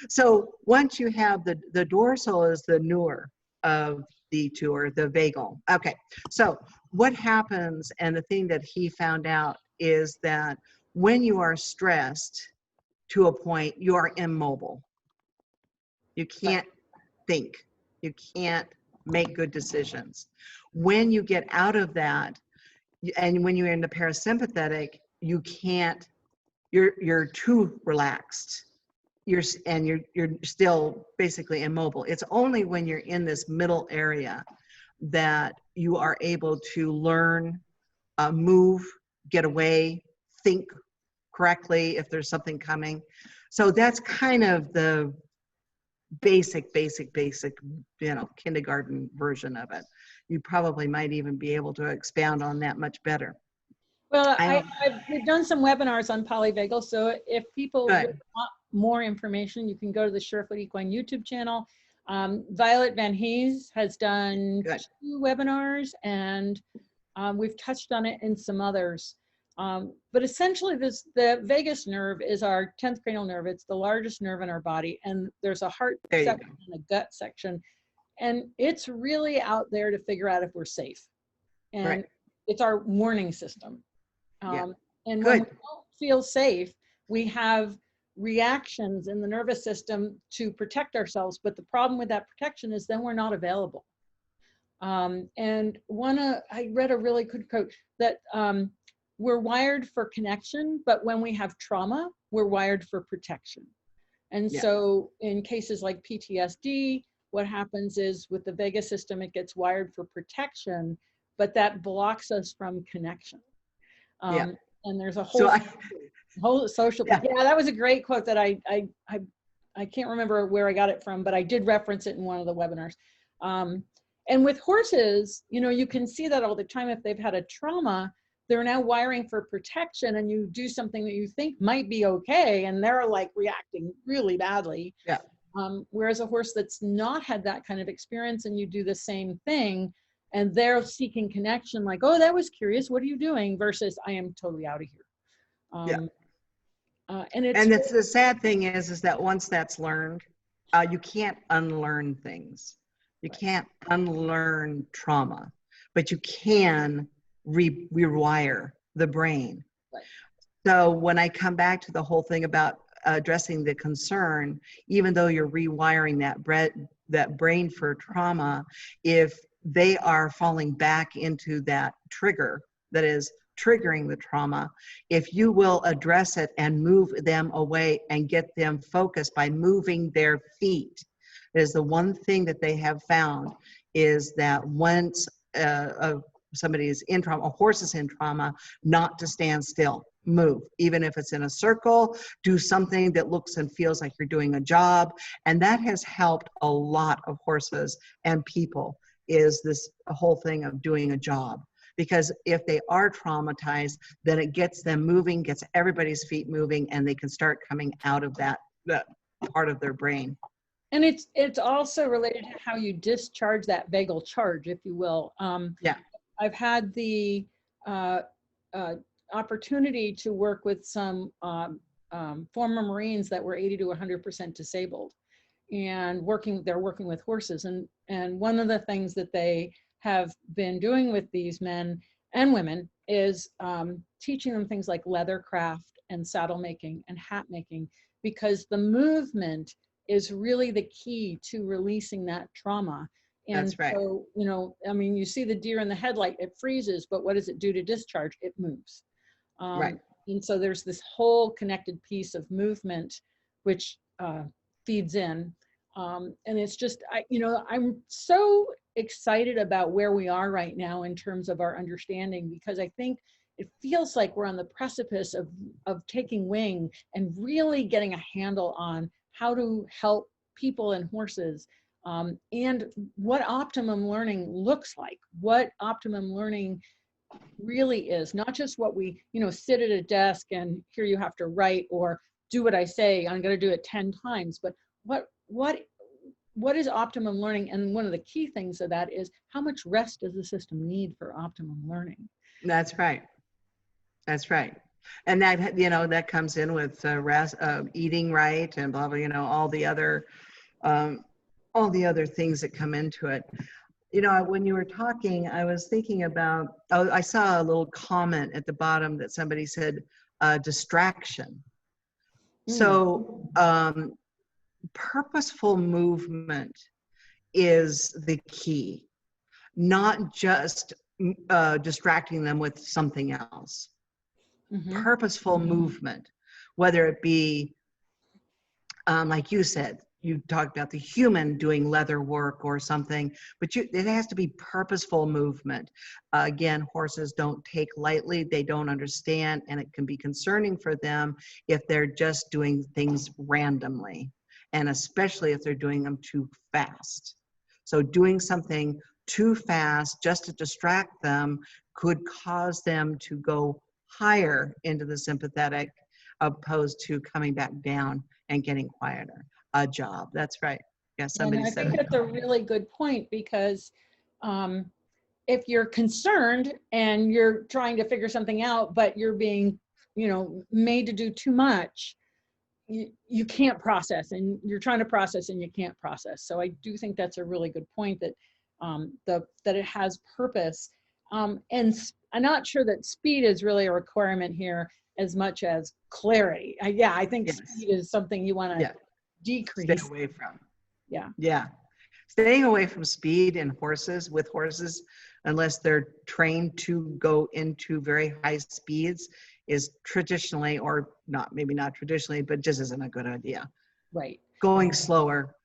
So once you have the dorsal is the newer of the two, or the vagal. Okay, so what happens, and the thing that he found out, is that when you are stressed to a point, you are immobile. You can't think. You can't make good decisions. When you get out of that, and when you're in the parasympathetic, you can't, you're too relaxed. You're still basically immobile. It's only when you're in this middle area that you are able to learn, move, get away, think correctly if there's something coming. So that's kind of the basic, kindergarten version of it. You probably might even be able to expound on that much better. Well, we've done some webinars on polyvagal, so if people want more information, you can go to the Surefoot Equine YouTube channel. Violet Van Hees has done 2 webinars, and we've touched on it in some others. But essentially, the vagus nerve is our 10th cranial nerve. It's the largest nerve in our body, and there's a heart section and a gut section, and it's really out there to figure out if we're safe. And it's our warning system. And when we don't feel safe, we have reactions in the nervous system to protect ourselves. But the problem with that protection is then we're not available. And I read a really good quote that we're wired for connection, but when we have trauma, we're wired for protection. And so in cases like PTSD, what happens is with the vagus system, it gets wired for protection, but that blocks us from connection. And there's a whole social. Yeah, that was a great quote that I can't remember where I got it from, but I did reference it in one of the webinars. And with horses, you know, you can see that all the time. If they've had a trauma, they're now wiring for protection, and you do something that you think might be okay, and they're like reacting really badly. Yeah. Whereas a horse that's not had that kind of experience, and you do the same thing, and they're seeking connection, like, oh, that was curious, what are you doing? Versus, I am totally out of here. And it's the sad thing is that once that's learned, you can't unlearn things. You can't unlearn trauma, but you can rewire the brain. Right. So when I come back to the whole thing about addressing the concern, even though you're rewiring that brain for trauma, if they are falling back into that trigger that is triggering the trauma, if you will address it and move them away and get them focused by moving their feet, is the one thing that they have found is that once somebody is in trauma, a horse is in trauma, not to stand still, move, even if it's in a circle, do something that looks and feels like you're doing a job. And that has helped a lot of horses and people, is this whole thing of doing a job. Because if they are traumatized, then it gets them moving, gets everybody's feet moving, and they can start coming out of that part of their brain. And it's also related to how you discharge that vagal charge, if you will. Yeah. I've had the opportunity to work with some former Marines that were 80 to 100% disabled, and they're working with horses. And one of the things that they have been doing with these men and women is teaching them things like leather craft and saddle making and hat making, because the movement is really the key to releasing that trauma. And that's right. So, you know, I mean, you see the deer in the headlight, it freezes, but what does it do to discharge? It moves. Right. And so there's this whole connected piece of movement, which feeds in. And it's just, I'm so excited about where we are right now in terms of our understanding, because I think it feels like we're on the precipice of taking wing and really getting a handle on how to help people and horses, and what optimum learning looks like, what optimum learning really is, not just what we, sit at a desk and here you have to write or do what I say, I'm going to do it 10 times, but what is optimum learning? And one of the key things of that is, how much rest does the system need for optimum learning? That's right. That's right. And that, that comes in with eating right and blah, blah, all the other things that come into it. When you were talking, I was thinking about, I saw a little comment at the bottom that somebody said, distraction. So purposeful movement is the key, not just distracting them with something else. Purposeful movement, whether it be, like you said, you talked about the human doing leather work or something, but it has to be purposeful movement. Again, horses don't take lightly, they don't understand, and it can be concerning for them if they're just doing things randomly, and especially if they're doing them too fast. So doing something too fast just to distract them could cause them to go higher into the sympathetic, opposed to coming back down and getting quieter. A job. That's right. Yeah, somebody and I said think that's a really good point, because if you're concerned and you're trying to figure something out, but you're being, made to do too much, you can't process, and you're trying to process and you can't process. So I do think that's a really good point, that that it has purpose. And I'm not sure that speed is really a requirement here as much as clarity. I think speed is something you want to decrease. Stay away from. Yeah. Staying away from speed in horses, with horses, unless they're trained to go into very high speeds, is traditionally, or not, maybe not traditionally, but just isn't a good idea. Right. Going slower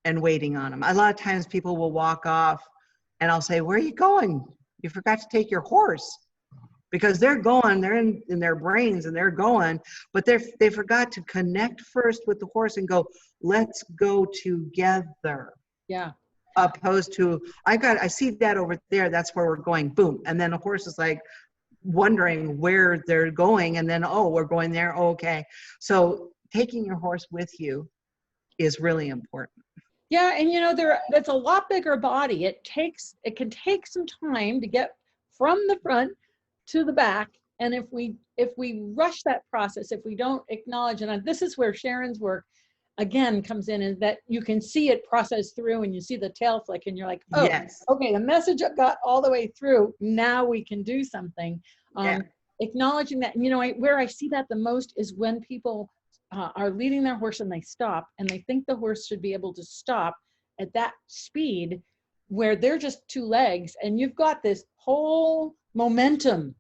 and waiting on them. A lot of times people will walk off and I'll say, where are you going? You forgot to take your horse. Because they're in their brains and they're going, but they forgot to connect first with the horse and go, let's go together. Yeah. Opposed to, I see that over there, that's where we're going, boom. And then the horse is like wondering where they're going, and then, oh, we're going there, oh, okay. So taking your horse with you is really important. Yeah, and that's a lot bigger body. It can take some time to get from the front to the back. And if we rush that process, if we don't acknowledge, and this is where Sharon's work again comes in, is that you can see it process through, and you see the tail flick, and you're like, oh, yes, okay, the message got all the way through. Now we can do something. Acknowledging that, where I see that the most is when people are leading their horse and they stop, and they think the horse should be able to stop at that speed where they're just two legs, and you've got this whole momentum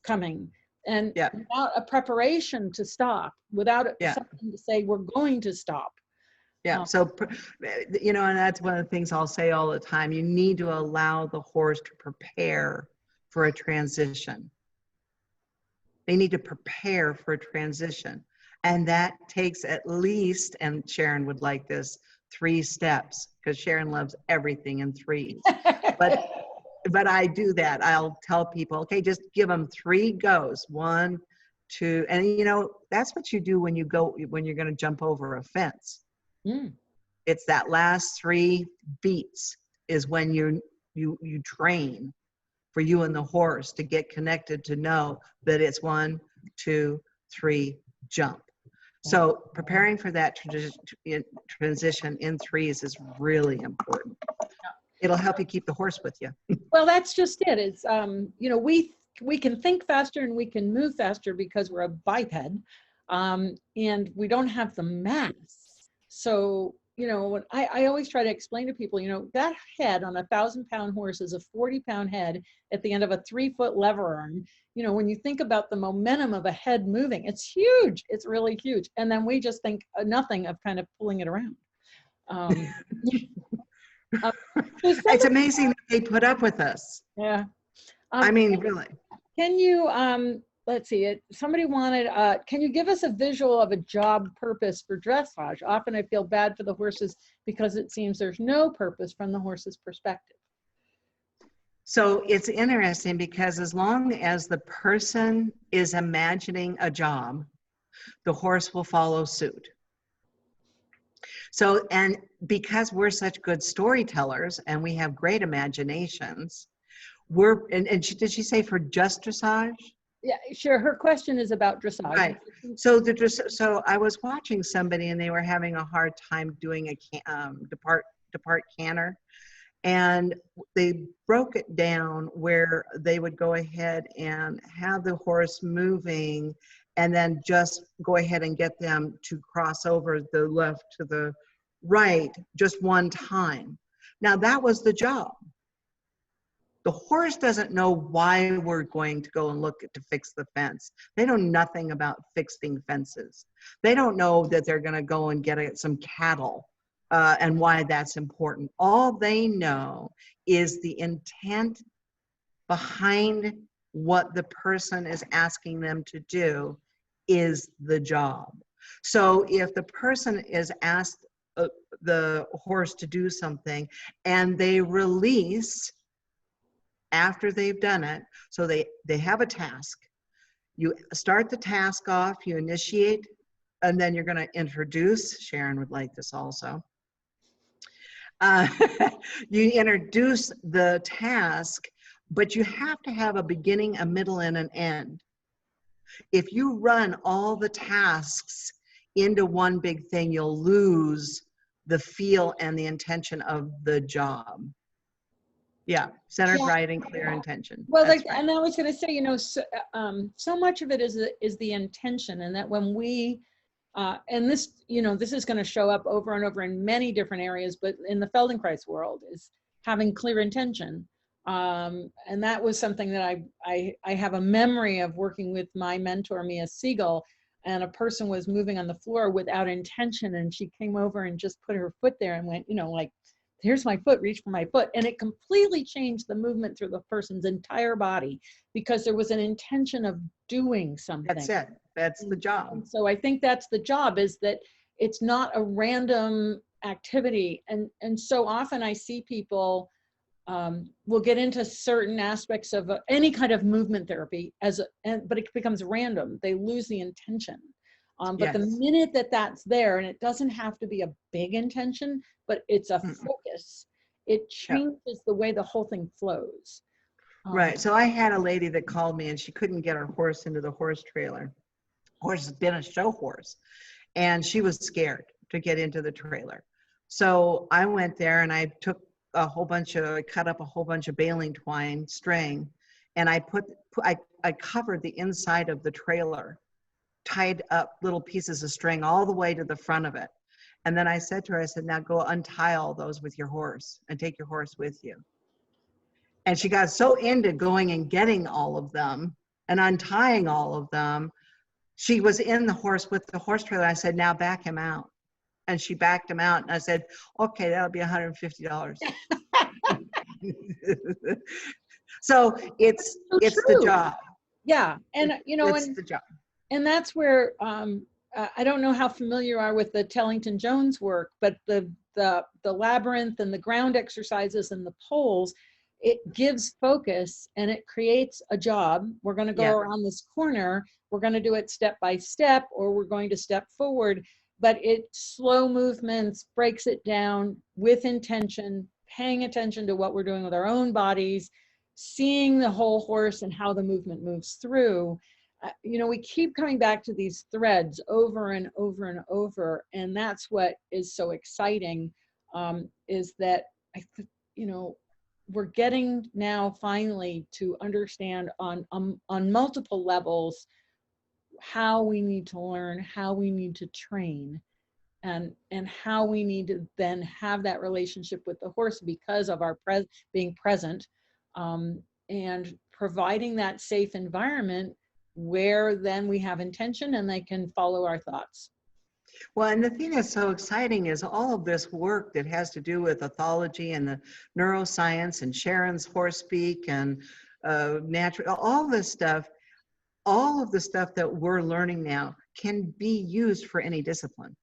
coming, and without a preparation to stop, without something to say, we're going to stop. So, and that's one of the things I'll say all the time. You need to allow the horse to prepare for a transition. They need to prepare for a transition. And that takes at least, and Sharon would like this, 3 steps, because Sharon loves everything in 3s. But I do that. I'll tell people, okay, just give them 3 goes. 1, 2, and that's what you do when you're going to jump over a fence. It's that last 3 beats is when you train for you and the horse to get connected, to know that it's 1, 2, 3, jump. So preparing for that transition in 3s is really important. It'll help you keep the horse with you. Well, that's just it. It's, we can think faster and we can move faster because we're a biped, and we don't have the mass. So, I always try to explain to people, that head on a 1,000-pound horse is a 40-pound head at the end of a 3-foot lever arm. When you think about the momentum of a head moving, it's huge. It's really huge. And then we just think nothing of kind of pulling it around. It's amazing that they put up with us. Yeah. I mean, really. Can you, let's see, somebody wanted, can you give us a visual of a job purpose for dressage? Often I feel bad for the horses because it seems there's no purpose from the horse's perspective. So it's interesting because as long as the person is imagining a job, the horse will follow suit. So, and because we're such good storytellers and we have great imaginations, did she say for just dressage? Yeah, sure. Her question is about dressage. Right. So so I was watching somebody and they were having a hard time doing a depart canter, and they broke it down where they would go ahead and have the horse moving and then just go ahead and get them to cross over the left to the right just one time. Now that was the job. The horse doesn't know why we're going to go and look to fix the fence. They know nothing about fixing fences. They don't know that they're going to go and get some cattle and why that's important. All they know is the intent behind what the person is asking them to do is the job. So if the person is asked the horse to do something and they release after they've done it, so they have a task. You start the task off, you initiate, and then you're going to introduce. Sharon would like this also. You introduce the task, but you have to have a beginning, a middle, and an end. If you run all the tasks into one big thing, you'll lose the feel and the intention of the job. Yeah, centered riding, clear intention. Well, right. And I was going to say, so much of it is the intention, and that when we, and this, this is going to show up over and over in many different areas, but in the Feldenkrais world is having clear intention. And that was something that I have a memory of working with my mentor, Mia Siegel, and a person was moving on the floor without intention, and she came over and just put her foot there and went, like, here's my foot, reach for my foot. And it completely changed the movement through the person's entire body because there was an intention of doing something. That's it. That's the job. And so I think that's the job, is that it's not a random activity. And so often I see people will get into certain aspects of any kind of movement therapy but it becomes random. They lose the intention. But the minute that that's there, and it doesn't have to be a big intention, but it's a focus, it changes the way the whole thing flows. Right. So I had a lady that called me and she couldn't get her horse into the horse trailer. Horse has been a show horse, and she was scared to get into the trailer. So I went there and I took I cut up a whole bunch of baling twine string, and I covered the inside of the trailer, tied up little pieces of string all the way to the front of it. And then I said to her, I said, now go untie all those with your horse and take your horse with you. And she got so into going and getting all of them and untying all of them. She was in the horse with the horse trailer. I said, now back him out. And she backed him out. And I said, okay, that'll be $150. So it's the job. Yeah. And, it's the job. And that's where, I don't know how familiar you are with the Tellington Jones work, but the labyrinth and the ground exercises and the poles, it gives focus and it creates a job. We're going to go around this corner. We're going to do it step by step, or we're going to step forward, but it slow movements, breaks it down with intention, paying attention to what we're doing with our own bodies, seeing the whole horse and how the movement moves through. We keep coming back to these threads over and over and over. And that's what is so exciting, is that, we're getting now finally to understand on multiple levels how we need to learn, how we need to train, and how we need to then have that relationship with the horse because of our being present, and providing that safe environment where then we have intention and they can follow our thoughts. Well, and the thing that's so exciting is all of this work that has to do with ethology and the neuroscience and Sharon's horse speak and natural, all of the stuff that we're learning now can be used for any discipline.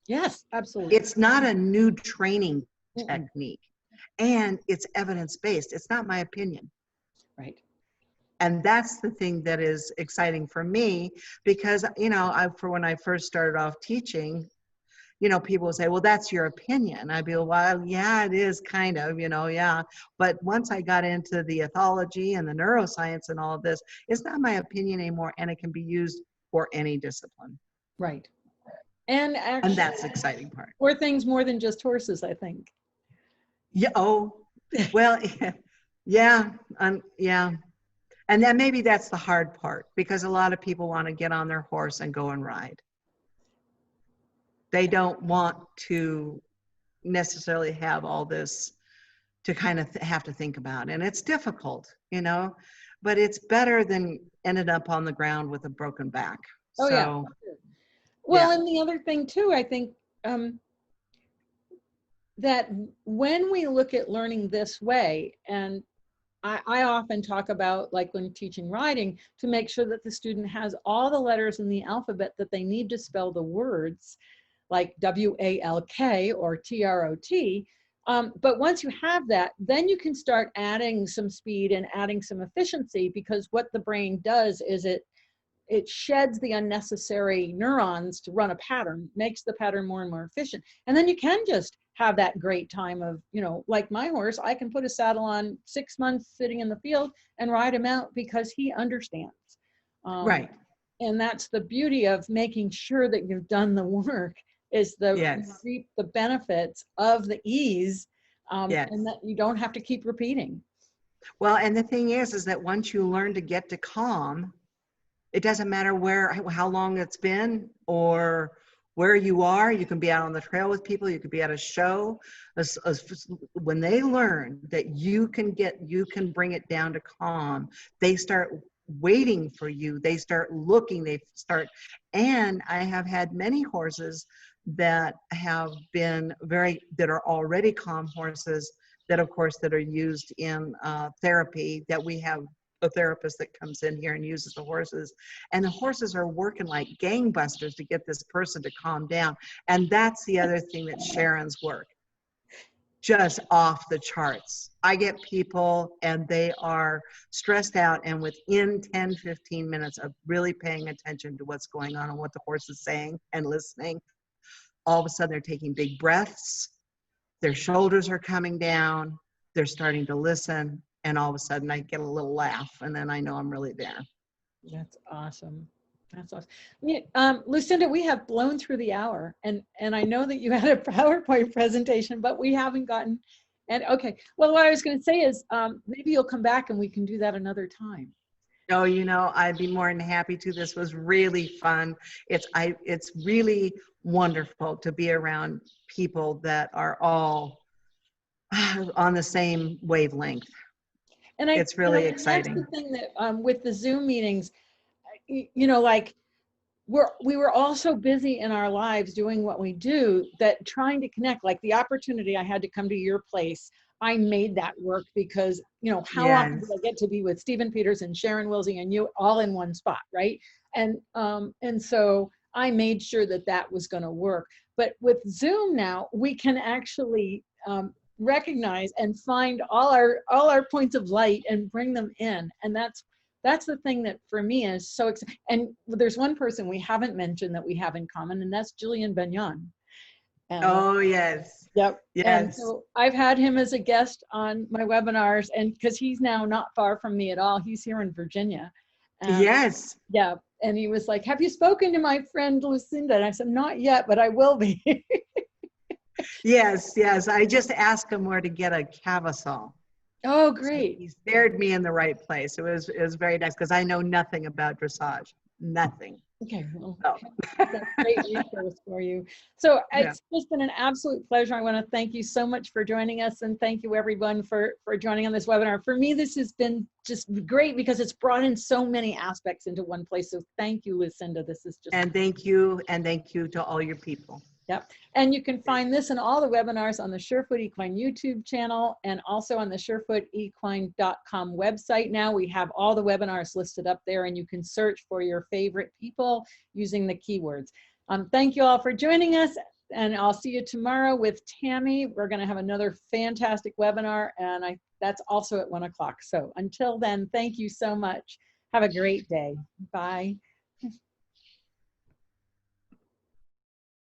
Yes, absolutely. It's not a new training technique, and it's evidence-based. It's not my opinion. Right. And that's the thing that is exciting for me, because, for when I first started off teaching, people would say, well, that's your opinion. I'd be like, well, yeah, it is kind of, yeah. But once I got into the ethology and the neuroscience and all of this, it's not my opinion anymore, and it can be used for any discipline. Right. And actually, and that's the exciting part. Or things more than just horses, I think. Yeah. Oh, well, yeah. Yeah. And then maybe that's the hard part, because a lot of people want to get on their horse and go and ride. They don't want to necessarily have all this to kind of have to think about. And it's difficult, but it's better than ended up on the ground with a broken back. Oh, so, yeah. Well, and the other thing too, I think, that when we look at learning this way, and I often talk about, like when teaching riding, to make sure that the student has all the letters in the alphabet that they need to spell the words, like W-A-L-K or T-R-O-T. But once you have that, then you can start adding some speed and adding some efficiency, because what the brain does is it sheds the unnecessary neurons to run a pattern, makes the pattern more and more efficient. And then you can just have that great time of, like my horse, I can put a saddle on 6 months sitting in the field and ride him out because he understands. Right. And that's the beauty of making sure that you've done the work, is reap the benefits of the ease, and that you don't have to keep repeating. Well, and the thing is that once you learn to get to calm, it doesn't matter how long it's been or where you are. You can be out on the trail with people. You could be at a show. When they learn that you can bring it down to calm, they start waiting for you. They start looking. And I have had many horses that have been that are already calm horses that, of course, that are used in therapy, that we have therapist that comes in here and uses the horses, and the horses are working like gangbusters to get this person to calm down. And that's the other thing that Sharon's work, just off the charts. I get people and they are stressed out, and within 10-15 minutes of really paying attention to what's going on and what the horse is saying and listening, all of a sudden they're taking big breaths, their shoulders are coming down, they're starting to listen, and all of a sudden I get a little laugh, and then I know I'm really there. That's awesome. That's awesome. Lucinda, we have blown through the hour, and I know that you had a PowerPoint presentation, but we haven't gotten, and okay. Well, what I was going to say is maybe you'll come back and we can do that another time. Oh, you know, I'd be more than happy to. This was really fun. It's really wonderful to be around people that are all on the same wavelength. And it's really that's exciting. the thing that with the Zoom meetings, you know, like we were all so busy in our lives doing what we do that trying to connect, like the opportunity I had to come to your place, I made that work because, you know, how often did I get to be with Stephen Peters and Sharon, Wilsie, and you all in one spot, right? And so I made sure that that was going to work. But with Zoom now, we can actually recognize and find all our points of light and bring them in, and that's the thing that for me is so exciting. And there's one person we haven't mentioned that we have in common, and that's Julien Beaugnon. Oh yes. Yep. Yes. And so I've had him as a guest on my webinars, and because he's now not far from me at all, he's here in Virginia. Yes. Yeah. And he was like, "Have you spoken to my friend Lucinda?" And I said, "Not yet, but I will be." Yes, yes. I just asked him where to get a cavasol. Oh, great. So he steered me in the right place. It was very nice because I know nothing about dressage. Nothing. Okay, well, Oh. that's a great resource for you. So it's just been an absolute pleasure. I want to thank you so much for joining us, and thank you everyone for joining on this webinar. For me, this has been just great because it's brought in so many aspects into one place. So thank you, Lucinda. This is just— And thank you to all your people. Yep. And you can find this and all the webinars on the Surefoot Equine YouTube channel and also on the surefootequine.com website. Now we have all the webinars listed up there, and you can search for your favorite people using the keywords. Thank you all for joining us, and I'll see you tomorrow with Tammy. We're going to have another fantastic webinar, and that's also at 1 o'clock. So until then, thank you so much. Have a great day. Bye.